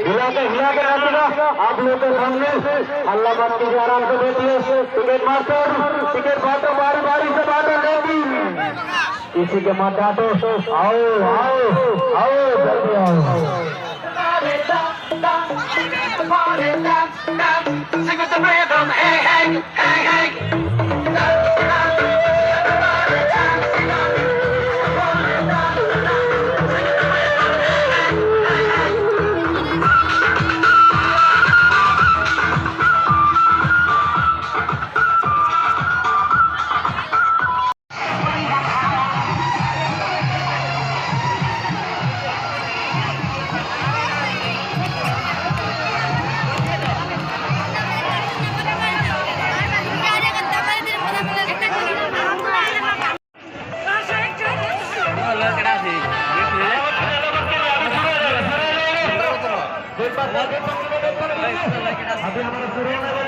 हिला के रखिएगा आप लोग के सामने। अल्लाह बात कीजिए, आराम से बैठिए। टिकट बांटो, बारी बारी से बांटो। लेकिन किसी के मत डांटो। आओ आओ आओ, जल्दी आओ। Sing with the rhythm, hey, hey, hey, hey. अभी हमारा शुरू